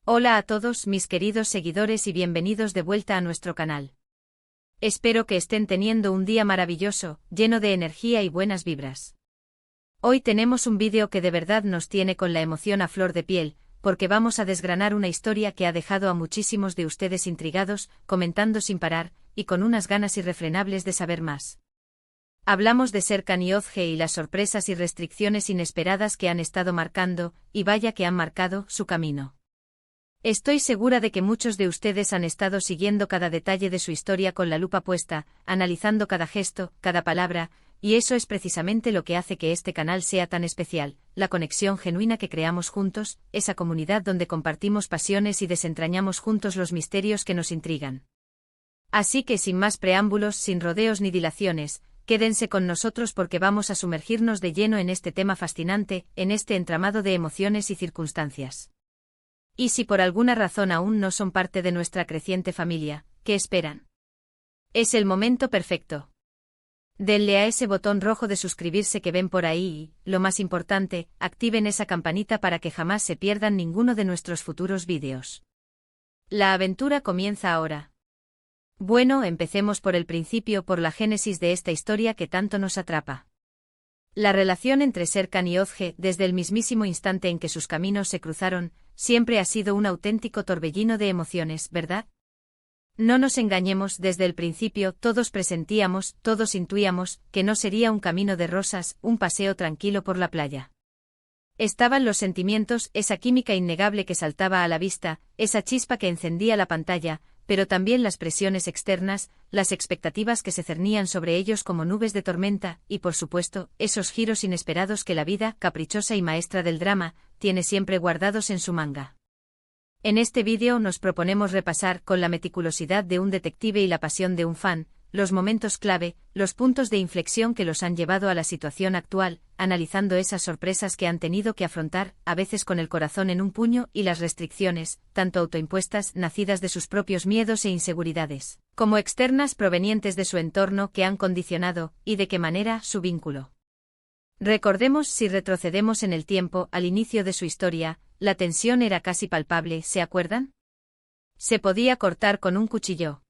Hola a todos mis queridos seguidores y bienvenidos de vuelta a nuestro canal. Espero que estén teniendo un día maravilloso, lleno de energía y buenas vibras. Hoy tenemos un vídeo que de verdad nos tiene con la emoción a flor de piel, porque vamos a desgranar una historia que ha dejado a muchísimos de ustedes intrigados, comentando sin parar, y con unas ganas irrefrenables de saber más. Hablamos de Serkan Yozge y las sorpresas y restricciones inesperadas que han estado marcando, y vaya que han marcado, su camino. Estoy segura de que muchos de ustedes han estado siguiendo cada detalle de su historia con la lupa puesta, analizando cada gesto, cada palabra, y eso es precisamente lo que hace que este canal sea tan especial, la conexión genuina que creamos juntos, esa comunidad donde compartimos pasiones y desentrañamos juntos los misterios que nos intrigan. Así que sin más preámbulos, sin rodeos ni dilaciones, quédense con nosotros porque vamos a sumergirnos de lleno en este tema fascinante, en este entramado de emociones y circunstancias. Y si por alguna razón aún no son parte de nuestra creciente familia, ¿qué esperan? Es el momento perfecto. Denle a ese botón rojo de suscribirse que ven por ahí y, lo más importante, activen esa campanita para que jamás se pierdan ninguno de nuestros futuros vídeos. La aventura comienza ahora. Bueno, empecemos por el principio, por la génesis de esta historia que tanto nos atrapa. La relación entre Serkan y Yozge, desde el mismísimo instante en que sus caminos se cruzaron, siempre ha sido un auténtico torbellino de emociones, ¿verdad? No nos engañemos, desde el principio todos presentíamos, todos intuíamos, que no sería un camino de rosas, un paseo tranquilo por la playa. Estaban los sentimientos, esa química innegable que saltaba a la vista, esa chispa que encendía la pantalla, pero también las presiones externas, las expectativas que se cernían sobre ellos como nubes de tormenta, y por supuesto, esos giros inesperados que la vida, caprichosa y maestra del drama, tiene siempre guardados en su manga. En este vídeo nos proponemos repasar, con la meticulosidad de un detective y la pasión de un fan, los momentos clave, los puntos de inflexión que los han llevado a la situación actual, analizando esas sorpresas que han tenido que afrontar, a veces con el corazón en un puño, y las restricciones, tanto autoimpuestas, nacidas de sus propios miedos e inseguridades, como externas provenientes de su entorno que han condicionado, y de qué manera, su vínculo. Recordemos, si retrocedemos en el tiempo, al inicio de su historia, la tensión era casi palpable, ¿se acuerdan? Se podía cortar con un cuchillo.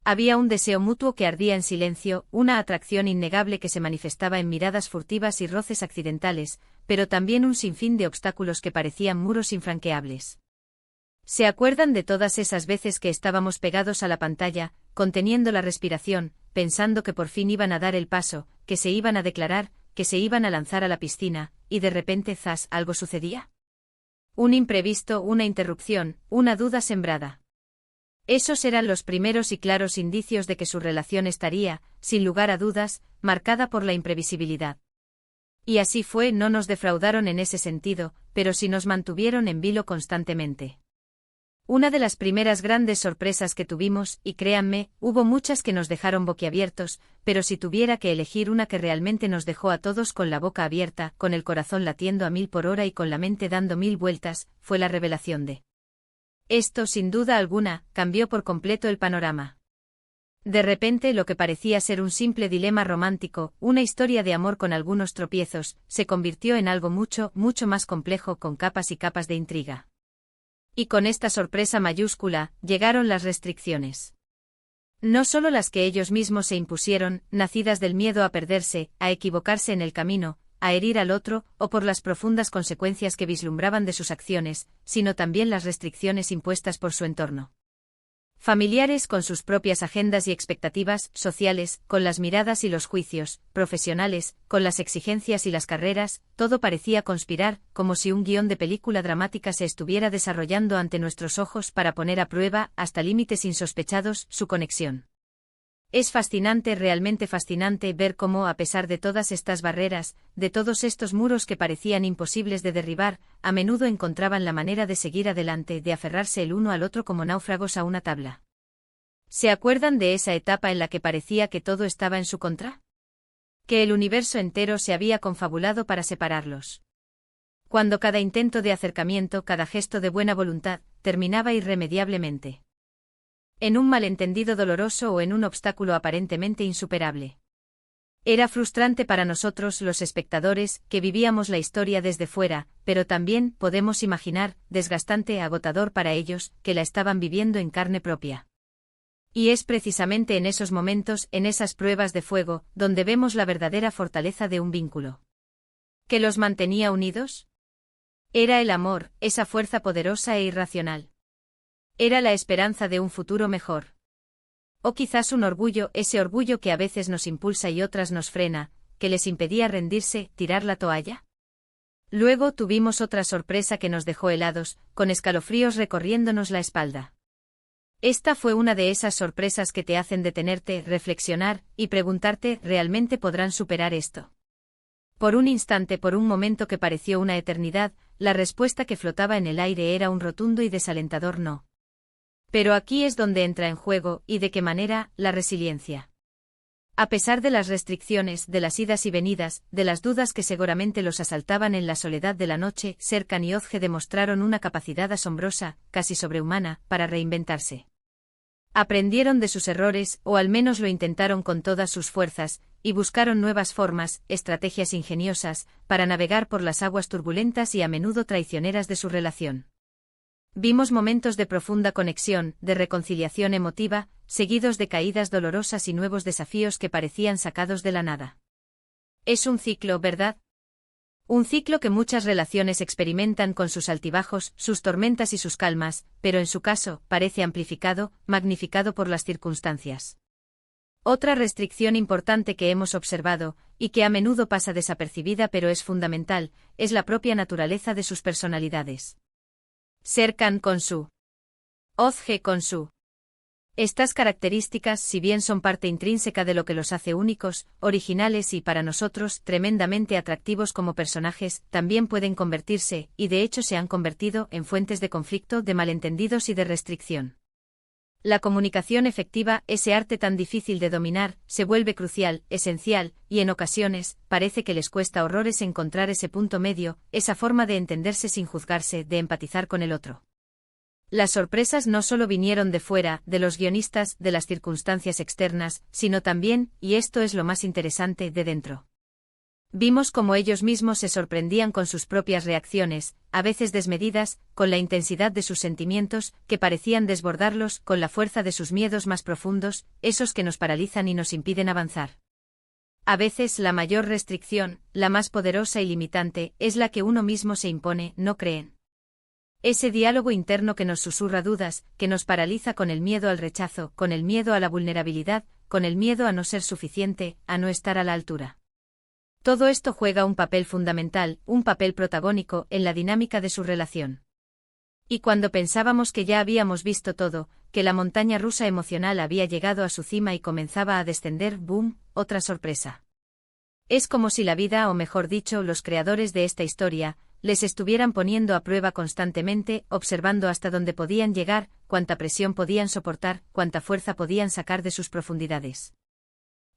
Había un deseo mutuo que ardía en silencio, una atracción innegable que se manifestaba en miradas furtivas y roces accidentales, pero también un sinfín de obstáculos que parecían muros infranqueables. ¿Se acuerdan de todas esas veces que estábamos pegados a la pantalla, conteniendo la respiración, pensando que por fin iban a dar el paso, que se iban a declarar, que se iban a lanzar a la piscina, y de repente ¡zas!, algo sucedía? Un imprevisto, una interrupción, una duda sembrada. Esos eran los primeros y claros indicios de que su relación estaría, sin lugar a dudas, marcada por la imprevisibilidad. Y así fue, no nos defraudaron en ese sentido, pero sí nos mantuvieron en vilo constantemente. Una de las primeras grandes sorpresas que tuvimos, y créanme, hubo muchas que nos dejaron boquiabiertos, pero si tuviera que elegir una que realmente nos dejó a todos con la boca abierta, con el corazón latiendo a 1000 por hora y con la mente dando 1000 vueltas, fue la revelación de... Esto, sin duda alguna, cambió por completo el panorama. De repente lo que parecía ser un simple dilema romántico, una historia de amor con algunos tropiezos, se convirtió en algo mucho, mucho más complejo, con capas y capas de intriga. Y con esta sorpresa mayúscula, llegaron las restricciones. No solo las que ellos mismos se impusieron, nacidas del miedo a perderse, a equivocarse en el camino, a herir al otro, o por las profundas consecuencias que vislumbraban de sus acciones, sino también las restricciones impuestas por su entorno. Familiares con sus propias agendas y expectativas, sociales, con las miradas y los juicios, profesionales, con las exigencias y las carreras, todo parecía conspirar, como si un guión de película dramática se estuviera desarrollando ante nuestros ojos para poner a prueba, hasta límites insospechados, su conexión. Es fascinante, realmente fascinante, ver cómo, a pesar de todas estas barreras, de todos estos muros que parecían imposibles de derribar, a menudo encontraban la manera de seguir adelante, de aferrarse el uno al otro como náufragos a una tabla. ¿Se acuerdan de esa etapa en la que parecía que todo estaba en su contra? Que el universo entero se había confabulado para separarlos. Cuando cada intento de acercamiento, cada gesto de buena voluntad, terminaba irremediablemente. En un malentendido doloroso o en un obstáculo aparentemente insuperable. Era frustrante para nosotros los espectadores, que vivíamos la historia desde fuera, pero también, podemos imaginar, desgastante e agotador para ellos, que la estaban viviendo en carne propia. Y es precisamente en esos momentos, en esas pruebas de fuego, donde vemos la verdadera fortaleza de un vínculo. ¿Qué los mantenía unidos? Era el amor, esa fuerza poderosa e irracional. Era la esperanza de un futuro mejor. O quizás un orgullo, ese orgullo que a veces nos impulsa y otras nos frena, que les impedía rendirse, tirar la toalla. Luego tuvimos otra sorpresa que nos dejó helados, con escalofríos recorriéndonos la espalda. Esta fue una de esas sorpresas que te hacen detenerte, reflexionar, y preguntarte, ¿realmente podrán superar esto? Por un instante, por un momento que pareció una eternidad, la respuesta que flotaba en el aire era un rotundo y desalentador no. Pero aquí es donde entra en juego, y de qué manera, la resiliencia. A pesar de las restricciones, de las idas y venidas, de las dudas que seguramente los asaltaban en la soledad de la noche, Serkan y Ozge demostraron una capacidad asombrosa, casi sobrehumana, para reinventarse. Aprendieron de sus errores, o al menos lo intentaron con todas sus fuerzas, y buscaron nuevas formas, estrategias ingeniosas, para navegar por las aguas turbulentas y a menudo traicioneras de su relación. Vimos momentos de profunda conexión, de reconciliación emotiva, seguidos de caídas dolorosas y nuevos desafíos que parecían sacados de la nada. Es un ciclo, ¿verdad? Un ciclo que muchas relaciones experimentan con sus altibajos, sus tormentas y sus calmas, pero en su caso, parece amplificado, magnificado por las circunstancias. Otra restricción importante que hemos observado, y que a menudo pasa desapercibida pero es fundamental, es la propia naturaleza de sus personalidades. Serkan con su. Ozge con su. Estas características, si bien son parte intrínseca de lo que los hace únicos, originales y, para nosotros, tremendamente atractivos como personajes, también pueden convertirse, y de hecho se han convertido, en fuentes de conflicto, de malentendidos y de restricción. La comunicación efectiva, ese arte tan difícil de dominar, se vuelve crucial, esencial, y en ocasiones, parece que les cuesta horrores encontrar ese punto medio, esa forma de entenderse sin juzgarse, de empatizar con el otro. Las sorpresas no solo vinieron de fuera, de los guionistas, de las circunstancias externas, sino también, y esto es lo más interesante, de dentro. Vimos cómo ellos mismos se sorprendían con sus propias reacciones, a veces desmedidas, con la intensidad de sus sentimientos, que parecían desbordarlos, con la fuerza de sus miedos más profundos, esos que nos paralizan y nos impiden avanzar. A veces la mayor restricción, la más poderosa y limitante, es la que uno mismo se impone, ¿no creen? Ese diálogo interno que nos susurra dudas, que nos paraliza con el miedo al rechazo, con el miedo a la vulnerabilidad, con el miedo a no ser suficiente, a no estar a la altura. Todo esto juega un papel fundamental, un papel protagónico, en la dinámica de su relación. Y cuando pensábamos que ya habíamos visto todo, que la montaña rusa emocional había llegado a su cima y comenzaba a descender, ¡boom!, otra sorpresa. Es como si la vida, o mejor dicho, los creadores de esta historia, les estuvieran poniendo a prueba constantemente, observando hasta dónde podían llegar, cuánta presión podían soportar, cuánta fuerza podían sacar de sus profundidades.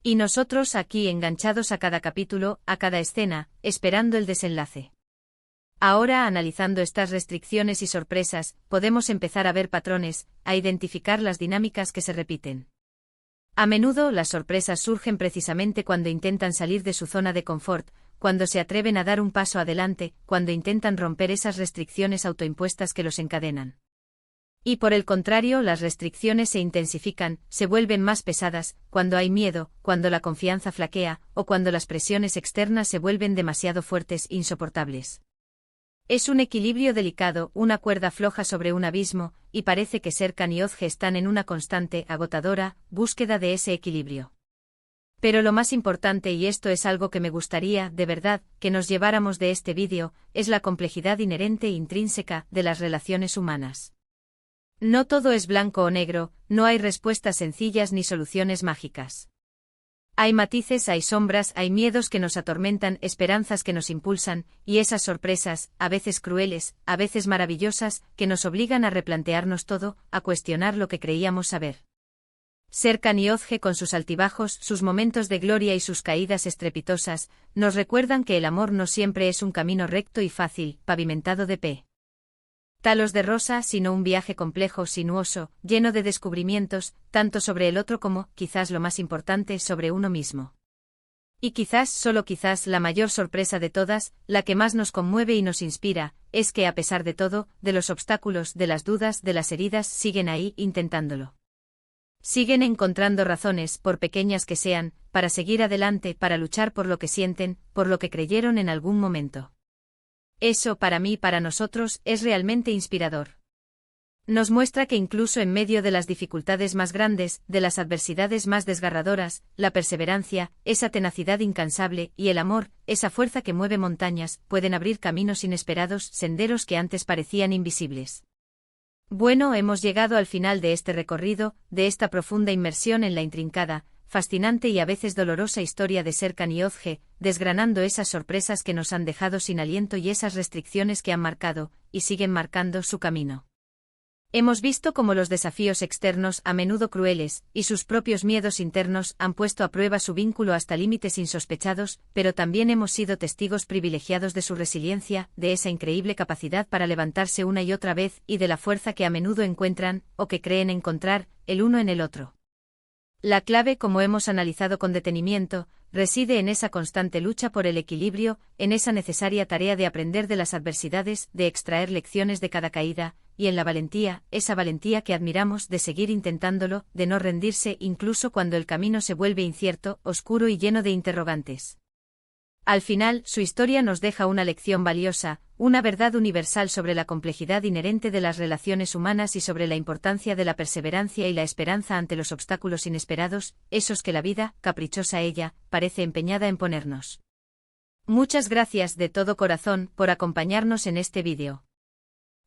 Y nosotros aquí enganchados a cada capítulo, a cada escena, esperando el desenlace. Ahora, analizando estas restricciones y sorpresas, podemos empezar a ver patrones, a identificar las dinámicas que se repiten. A menudo las sorpresas surgen precisamente cuando intentan salir de su zona de confort, cuando se atreven a dar un paso adelante, cuando intentan romper esas restricciones autoimpuestas que los encadenan. Y por el contrario, las restricciones se intensifican, se vuelven más pesadas, cuando hay miedo, cuando la confianza flaquea, o cuando las presiones externas se vuelven demasiado fuertes, insoportables. Es un equilibrio delicado, una cuerda floja sobre un abismo, y parece que Serkan y Ozge están en una constante, agotadora, búsqueda de ese equilibrio. Pero lo más importante, y esto es algo que me gustaría, de verdad, que nos lleváramos de este vídeo, es la complejidad inherente e intrínseca de las relaciones humanas. No todo es blanco o negro, no hay respuestas sencillas ni soluciones mágicas. Hay matices, hay sombras, hay miedos que nos atormentan, esperanzas que nos impulsan, y esas sorpresas, a veces crueles, a veces maravillosas, que nos obligan a replantearnos todo, a cuestionar lo que creíamos saber. Serkan y Ozge, con sus altibajos, sus momentos de gloria y sus caídas estrepitosas, nos recuerdan que el amor no siempre es un camino recto y fácil, pavimentado de talos de rosa, sino un viaje complejo, sinuoso, lleno de descubrimientos, tanto sobre el otro como, quizás lo más importante, sobre uno mismo. Y quizás, solo quizás, la mayor sorpresa de todas, la que más nos conmueve y nos inspira, es que a pesar de todo, de los obstáculos, de las dudas, de las heridas, siguen ahí, intentándolo. Siguen encontrando razones, por pequeñas que sean, para seguir adelante, para luchar por lo que sienten, por lo que creyeron en algún momento. Eso, para mí, para nosotros, es realmente inspirador. Nos muestra que incluso en medio de las dificultades más grandes, de las adversidades más desgarradoras, la perseverancia, esa tenacidad incansable, y el amor, esa fuerza que mueve montañas, pueden abrir caminos inesperados, senderos que antes parecían invisibles. Bueno, hemos llegado al final de este recorrido, de esta profunda inmersión en la intrincada, fascinante y a veces dolorosa historia de Serkan y Özge, desgranando esas sorpresas que nos han dejado sin aliento y esas restricciones que han marcado, y siguen marcando, su camino. Hemos visto cómo los desafíos externos, a menudo crueles, y sus propios miedos internos han puesto a prueba su vínculo hasta límites insospechados, pero también hemos sido testigos privilegiados de su resiliencia, de esa increíble capacidad para levantarse una y otra vez y de la fuerza que a menudo encuentran, o que creen encontrar, el uno en el otro. La clave, como hemos analizado con detenimiento, reside en esa constante lucha por el equilibrio, en esa necesaria tarea de aprender de las adversidades, de extraer lecciones de cada caída, y en la valentía, esa valentía que admiramos, de seguir intentándolo, de no rendirse incluso cuando el camino se vuelve incierto, oscuro y lleno de interrogantes. Al final, su historia nos deja una lección valiosa, una verdad universal sobre la complejidad inherente de las relaciones humanas y sobre la importancia de la perseverancia y la esperanza ante los obstáculos inesperados, esos que la vida, caprichosa ella, parece empeñada en ponernos. Muchas gracias de todo corazón por acompañarnos en este vídeo.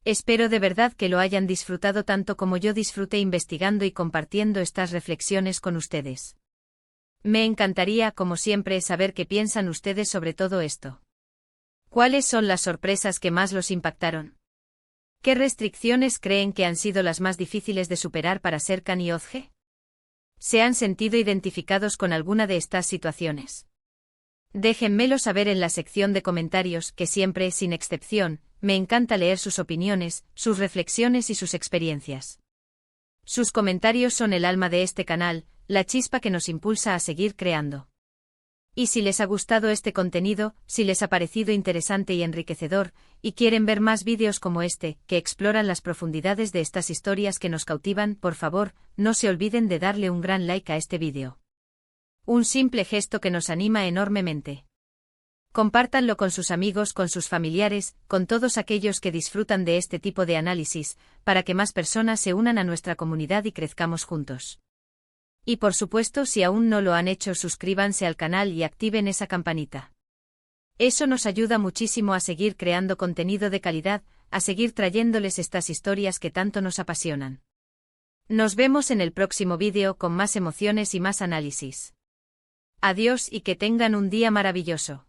Espero de verdad que lo hayan disfrutado tanto como yo disfruté investigando y compartiendo estas reflexiones con ustedes. Me encantaría, como siempre, saber qué piensan ustedes sobre todo esto. ¿Cuáles son las sorpresas que más los impactaron? ¿Qué restricciones creen que han sido las más difíciles de superar para Serkan y Özge? ¿Se han sentido identificados con alguna de estas situaciones? Déjenmelo saber en la sección de comentarios, que siempre, sin excepción, me encanta leer sus opiniones, sus reflexiones y sus experiencias. Sus comentarios son el alma de este canal, la chispa que nos impulsa a seguir creando. Y si les ha gustado este contenido, si les ha parecido interesante y enriquecedor, y quieren ver más vídeos como este, que exploran las profundidades de estas historias que nos cautivan, por favor, no se olviden de darle un gran like a este vídeo. Un simple gesto que nos anima enormemente. Compártanlo con sus amigos, con sus familiares, con todos aquellos que disfrutan de este tipo de análisis, para que más personas se unan a nuestra comunidad y crezcamos juntos. Y por supuesto, si aún no lo han hecho, suscríbanse al canal y activen esa campanita. Eso nos ayuda muchísimo a seguir creando contenido de calidad, a seguir trayéndoles estas historias que tanto nos apasionan. Nos vemos en el próximo vídeo con más emociones y más análisis. Adiós y que tengan un día maravilloso.